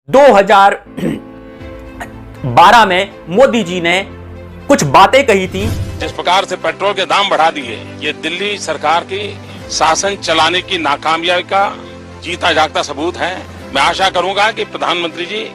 2012 में मोदी जी ने कुछ बातें कही थी। जिस प्रकार से पेट्रोल के दाम बढ़ा दिए, ये दिल्ली सरकार की शासन चलाने की नाकामयाबी का जीता जागता सबूत है। मैं आशा करूंगा कि प्रधानमंत्री जी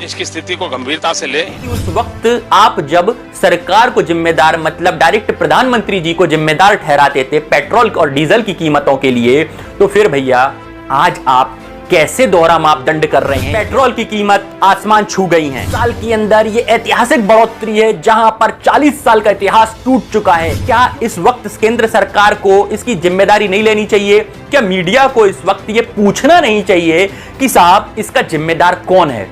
इसकी स्थिति को गंभीरता से ले। उस वक्त आप जब सरकार को जिम्मेदार मतलब डायरेक्ट प्रधानमंत्री जी को जिम्मेदार ठहराते थे पेट्रोल और डीजल की कीमतों के लिए, तो फिर भैया आज आप कैसे दोहरा मापदंड कर रहे हैं। पेट्रोल की कीमत आसमान छू गई है। साल के अंदर ये ऐतिहासिक बढ़ोतरी है जहां पर 40 साल का इतिहास टूट चुका है। क्या इस वक्त केंद्र सरकार को इसकी जिम्मेदारी नहीं लेनी चाहिए? क्या मीडिया को इस वक्त ये पूछना नहीं चाहिए कि साहब इसका जिम्मेदार कौन है?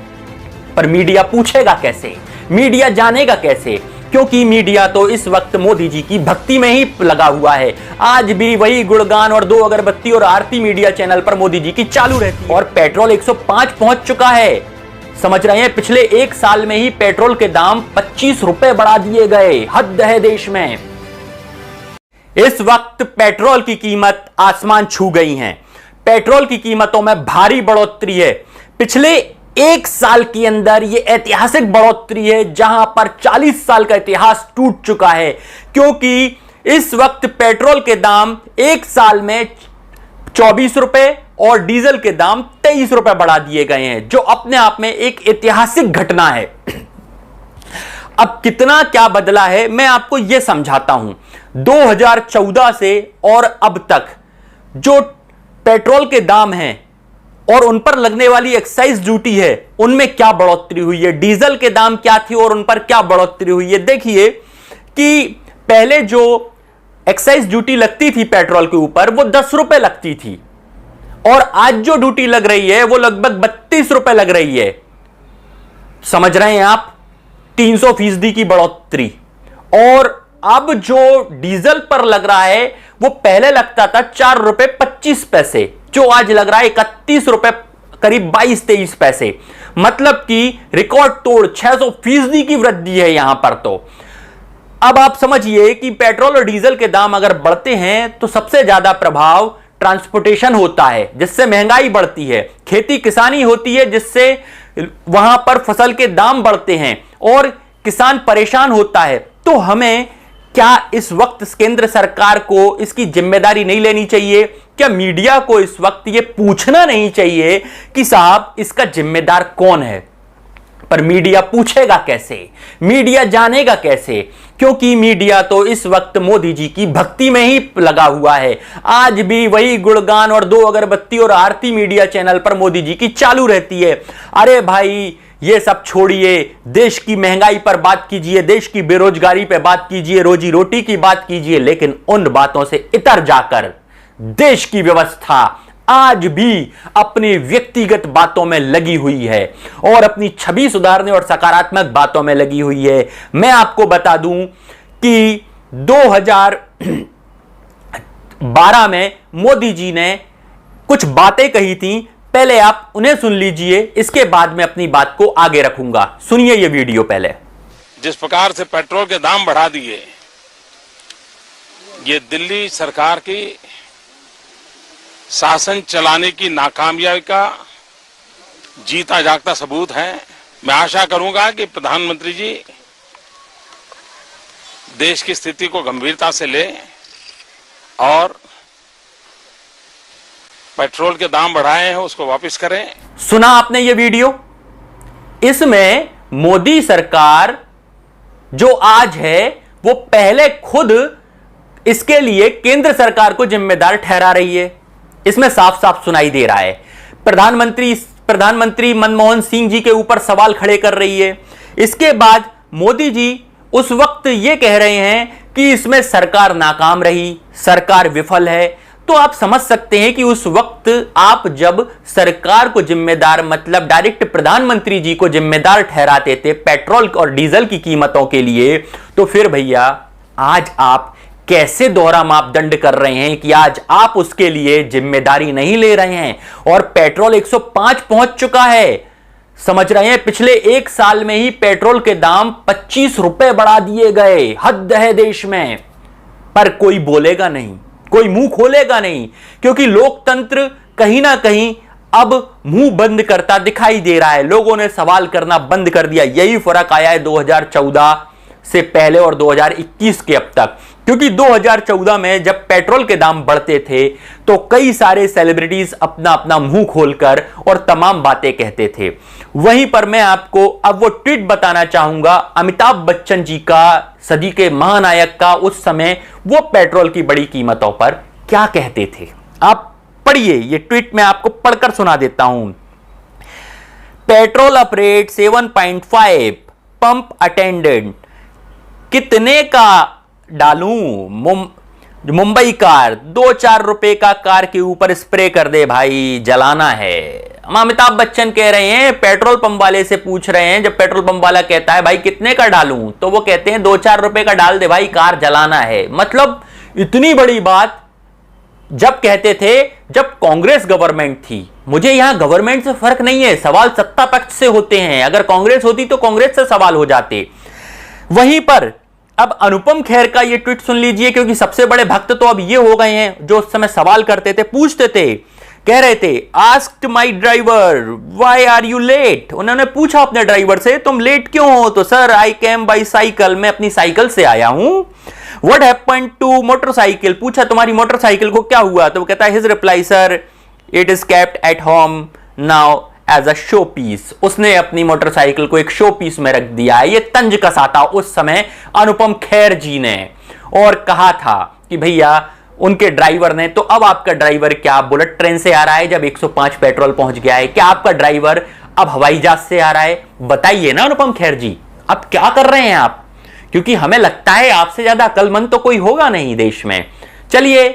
पर मीडिया पूछेगा कैसे, मीडिया जानेगा कैसे? क्योंकि मीडिया तो इस वक्त मोदी जी की भक्ति में ही लगा हुआ है। आज भी वही गुणगान और 2 अगरबत्ती और आरती मीडिया चैनल पर मोदी जी की चालू रहती है। और पेट्रोल 105 पहुंच चुका है। समझ रहे हैं, पिछले 1 साल में ही पेट्रोल के दाम 25 रुपए बढ़ा दिए गए। हद है देश में। इस वक्त पेट्रोल की कीमत आसमान छू गई है। पेट्रोल की कीमतों में भारी बढ़ोतरी है। पिछले 1 साल के अंदर यह ऐतिहासिक बढ़ोतरी है जहां पर 40 साल का इतिहास टूट चुका है। क्योंकि इस वक्त पेट्रोल के दाम 1 साल में 24 रुपए और डीजल के दाम 23 रुपए बढ़ा दिए गए हैं, जो अपने आप में एक ऐतिहासिक घटना है। अब कितना क्या बदला है मैं आपको यह समझाता हूं। 2014 से और अब तक जो पेट्रोल के दाम हैं और उन पर लगने वाली एक्साइज ड्यूटी है, उनमें क्या बढ़ोतरी हुई है, डीजल के दाम क्या थी और उन पर क्या बढ़ोतरी हुई है। देखिए कि पहले जो एक्साइज ड्यूटी लगती थी पेट्रोल के ऊपर वो 10 रुपए लगती थी और आज जो ड्यूटी लग रही है वो लगभग 32 रुपए लग रही है। समझ रहे हैं आप? 300% की बढ़ोतरी। और अब जो डीजल पर लग रहा है वो पहले लगता था 4 रुपए 25 पैसे, जो आज लग रहा है 31 रुपए करीब 22-23 पैसे। मतलब कि रिकॉर्ड तोड़ 600% की वृद्धि है यहां पर। तो अब आप समझिए कि पेट्रोल और डीजल के दाम अगर बढ़ते हैं तो सबसे ज्यादा प्रभाव ट्रांसपोर्टेशन होता है, जिससे महंगाई बढ़ती है। खेती किसानी होती है, जिससे वहां पर फसल के दाम बढ़ते हैं और किसान परेशान होता है। तो हमें क्या इस वक्त केंद्र सरकार को इसकी जिम्मेदारी नहीं लेनी चाहिए? क्या मीडिया को इस वक्त यह पूछना नहीं चाहिए कि साहब इसका जिम्मेदार कौन है? पर मीडिया पूछेगा कैसे, मीडिया जानेगा कैसे? क्योंकि मीडिया तो इस वक्त मोदी जी की भक्ति में ही लगा हुआ है। आज भी वही गुणगान और 2 अगरबत्ती और आरती मीडिया चैनल पर मोदी जी की चालू रहती है। अरे भाई ये सब छोड़िए, देश की महंगाई पर बात कीजिए, देश की बेरोजगारी पर बात कीजिए, रोजी रोटी की बात कीजिए, लेकिन उन बातों से इतर जाकर देश की व्यवस्था आज भी अपनी व्यक्तिगत बातों में लगी हुई है और अपनी छवि सुधारने और सकारात्मक बातों में लगी हुई है। मैं आपको बता दूं कि 2012 में मोदी जी ने कुछ बातें कही थी। पहले आप उन्हें सुन लीजिए, इसके बाद मैं अपनी बात को आगे रखूंगा। सुनिए ये वीडियो पहले। जिस प्रकार से पेट्रोल के दाम बढ़ा दिए, ये दिल्ली सरकार की शासन चलाने की नाकामयाबी का जीता जागता सबूत है। मैं आशा करूंगा कि प्रधानमंत्री जी देश की स्थिति को गंभीरता से ले और पेट्रोल के दाम बढ़ाए हैं उसको वापस करें। सुना आपने ये वीडियो? इसमें मोदी सरकार जो आज है वो पहले खुद इसके लिए केंद्र सरकार को जिम्मेदार ठहरा रही है। इसमें साफ साफ सुनाई दे रहा है। प्रधानमंत्री मनमोहन सिंह जी के ऊपर सवाल खड़े कर रही है। इसके बाद मोदी जी उस वक्त ये कह रहे हैं कि इसमें सरकार नाकाम रही, सरकार विफल है। तो आप समझ सकते हैं कि उस वक्त आप जब सरकार को जिम्मेदार मतलब डायरेक्ट प्रधानमंत्री जी को जिम्मेदार ठहराते थे पेट्रोल और डीजल की कीमतों के लिए, तो फिर भैया आज आप कैसे दोहरा मापदंड कर रहे हैं कि आज आप उसके लिए जिम्मेदारी नहीं ले रहे हैं। और पेट्रोल 105 पहुंच चुका है। समझ रहे हैं, पिछले 1 साल में ही पेट्रोल के दाम 25 रुपए बढ़ा दिए गए। हद है देश में। पर कोई बोलेगा नहीं, कोई मुंह खोलेगा नहीं, क्योंकि लोकतंत्र कहीं ना कहीं अब मुंह बंद करता दिखाई दे रहा है। लोगों ने सवाल करना बंद कर दिया। यही फर्क आया है 2014 से पहले और 2021 के अब तक, क्योंकि 2014 में जब पेट्रोल के दाम बढ़ते थे तो कई सारे सेलिब्रिटीज अपना अपना मुंह खोलकर और तमाम बातें कहते थे। वहीं पर मैं आपको अब वो ट्वीट बताना चाहूंगा अमिताभ बच्चन जी का, सदी के महानायक का। उस समय वो पेट्रोल की बड़ी कीमतों पर क्या कहते थे, आप पढ़िए। ये ट्वीट मैं आपको पढ़कर सुना देता हूं। Petrol up rate 7.5, pump attendant कितने का डालूं? मुंबई कार 2-4 रुपए का कार के ऊपर स्प्रे कर दे भाई, जलाना है। हम अमिताभ बच्चन कह रहे हैं, पेट्रोल पंप वाले से पूछ रहे हैं। जब पेट्रोल पंप वाला कहता है भाई कितने का डालूं, तो वो कहते हैं 2-4 रुपए का डाल दे भाई, कार जलाना है। मतलब इतनी बड़ी बात जब कहते थे जब कांग्रेस गवर्नमेंट थी। मुझे यहां गवर्नमेंट से फर्क नहीं है, सवाल सत्ता पक्ष से होते हैं। अगर कांग्रेस होती तो कांग्रेस से सवाल हो जाते। वहीं पर अब अनुपम खेर का ये ट्वीट सुन लीजिए, क्योंकि सबसे बड़े भक्त तो अब ये हो गए हैं जो उस समय सवाल करते थे, पूछते थे, कह रहे थे asked my driver why are you late. उन्होंने पूछा अपने ड्राइवर से तुम लेट क्यों हो? तो sir I came by cycle, मैं अपनी साइकिल से आया हूं। व्हाट हैपेंड टू मोटरसाइकिल, पूछा तुम्हारी मोटरसाइकिल को क्या हुआ? तो वो कहता है his reply sir it is kept at home now as a show piece. उसने अपनी मोटरसाइकिल को एक शो पीस में रख दिया है। ये तंज कसा था उस समय अनुपम खेर जी ने, और कहा था कि भैया उनके ड्राइवर ने, तो अब आपका ड्राइवर क्या बुलेट ट्रेन से आ रहा है जब 105 पेट्रोल पहुंच गया है? क्या आपका ड्राइवर अब हवाई जहाज से आ रहा है? बताइए ना अनुपम खेर जी, अब क्या कर रहे हैं आप? क्योंकि हमें लगता है आपसे ज्यादा अक्लमंद तो कोई होगा नहीं देश में। चलिए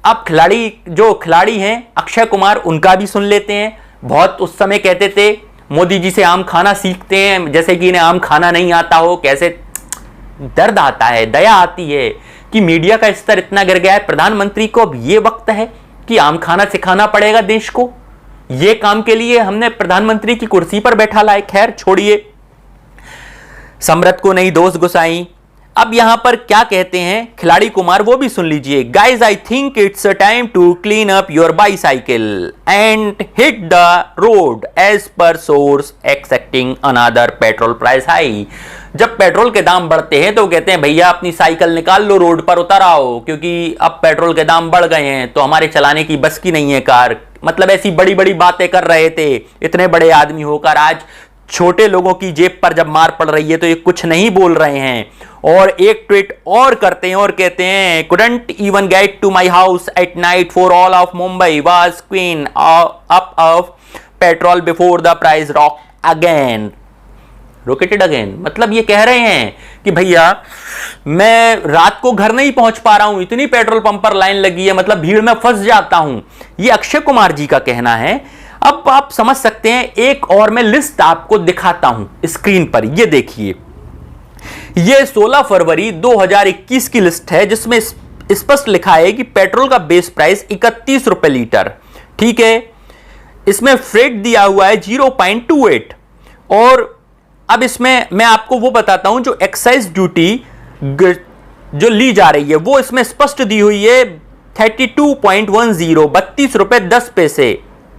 अब खिलाड़ी हैं अक्षय कुमार, उनका भी सुन लेते हैं। बहुत उस समय कहते थे मोदी जी से आम खाना सीखते हैं, जैसे कि इन्हें आम खाना नहीं आता हो। कैसे दर्द आता है, दया आती है कि मीडिया का स्तर इतना गिर गया है। प्रधानमंत्री को अब ये वक्त है कि आम खाना सिखाना पड़ेगा देश को। ये काम के लिए हमने प्रधानमंत्री की कुर्सी पर बैठा लाए। खैर छोड़िए, सम्रत को नहीं दोष गुसाई। अब यहां पर क्या कहते हैं खिलाड़ी कुमार, वो भी सुन लीजिए। Guys I think it's a time to clean up your bicycle and hit the road as per source accepting another petrol price high. जब पेट्रोल के दाम बढ़ते हैं तो कहते हैं भैया अपनी साइकिल निकाल लो, रोड पर उतर आओ, क्योंकि अब पेट्रोल के दाम बढ़ गए हैं तो हमारे चलाने की बस की नहीं है कार। मतलब ऐसी बड़ी बड़ी बातें कर रहे थे इतने बड़े आदमी होकर। आज छोटे लोगों की जेब पर जब मार पड़ रही है तो ये कुछ नहीं बोल रहे हैं। और एक ट्वीट और करते हैं और कहते हैं couldn't even get to my house at night for all of Mumbai was queen up of petrol before the price rocketed again। मतलब ये कह रहे हैं कि भैया मैं रात को घर नहीं पहुंच पा रहा हूं, इतनी पेट्रोल पंप पर लाइन लगी है, मतलब भीड़ में फंस जाता हूं। ये अक्षय कुमार जी का कहना है। अब आप समझ सकते हैं, एक और मैं लिस्ट आपको दिखाता हूं स्क्रीन पर, ये देखिए। ये 16 फरवरी 2021 की लिस्ट है जिसमें स्पष्ट लिखा है कि पेट्रोल का बेस प्राइस 31 रुपए लीटर, ठीक है। इसमें फ्रेट दिया हुआ है 0.28। और अब इसमें मैं आपको वो बताता हूं जो एक्साइज ड्यूटी जो ली जा रही है वो इसमें स्पष्ट दी हुई है 32.10, 32 रुपए 10 पैसे।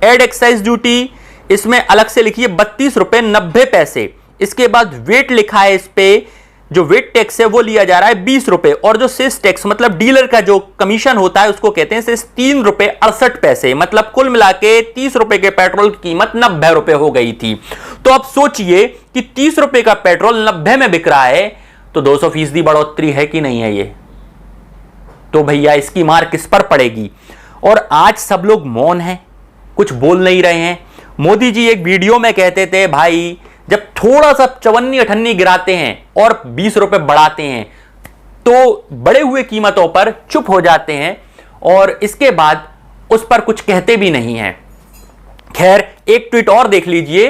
एड एक्साइज ड्यूटी इसमें अलग से लिखी है 32 रुपए 90 पैसे। इसके बाद वेट लिखा है, इस पे जो वेट टैक्स है वो लिया जा रहा है 20 रुपए, और जो सेस टैक्स मतलब डीलर का जो कमीशन होता है उसको कहते हैं सेस 3 रुपए 68 पैसे। मतलब कुल मिला के 30 रुपए के पेट्रोल की कीमत 90 रुपए हो गई थी। तो अब सोचिए कि 30 रुपए का पेट्रोल 90 में बिक रहा है तो 200% बढ़ोतरी है कि नहीं है ये? तो भैया इसकी मार किस पर पड़ेगी? और आज सब लोग मौन हैं, कुछ बोल नहीं रहे हैं। मोदी जी एक वीडियो में कहते थे भाई जब थोड़ा सा चवन्नी अठन्नी गिराते हैं और 20 रुपए बढ़ाते हैं तो बड़े हुए कीमतों पर चुप हो जाते हैं और इसके बाद उस पर कुछ कहते भी नहीं हैं। खैर एक ट्वीट और देख लीजिए,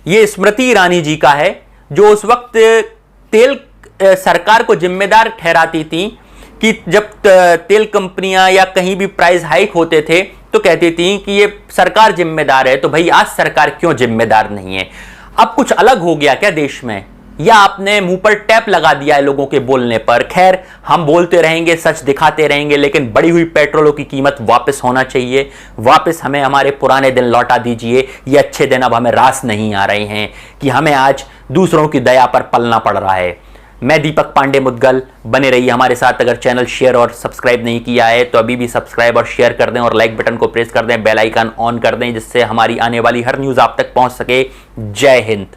ये स्मृति ईरानी जी का है जो उस वक्त तेल सरकार को जिम्मेदार ठहराती थी कि जब तेल कंपनियां या कहीं भी प्राइस हाइक होते थे तो कहती थी कि ये सरकार जिम्मेदार है। तो भाई आज सरकार क्यों जिम्मेदार नहीं है? अब कुछ अलग हो गया क्या देश में? या आपने मुंह पर टैप लगा दिया है लोगों के बोलने पर। खैर, हम बोलते रहेंगे, सच दिखाते रहेंगे, लेकिन बढ़ी हुई पेट्रोलों की कीमत वापस होना चाहिए। वापस हमें हमारे पुराने दिन लौटा दीजिए। ये अच्छे दिन अब हमें रास नहीं आ रहे हैं कि हमें आज दूसरों की दया पर पलना पड़ रहा है। मैं दीपक पांडे मुदगल, बने रहिए हमारे साथ। अगर चैनल शेयर और सब्सक्राइब नहीं किया है तो अभी भी सब्सक्राइब और शेयर कर दें और लाइक बटन को प्रेस कर दें, बेल आइकन ऑन कर दें, जिससे हमारी आने वाली हर न्यूज़ आप तक पहुंच सके। जय हिंद।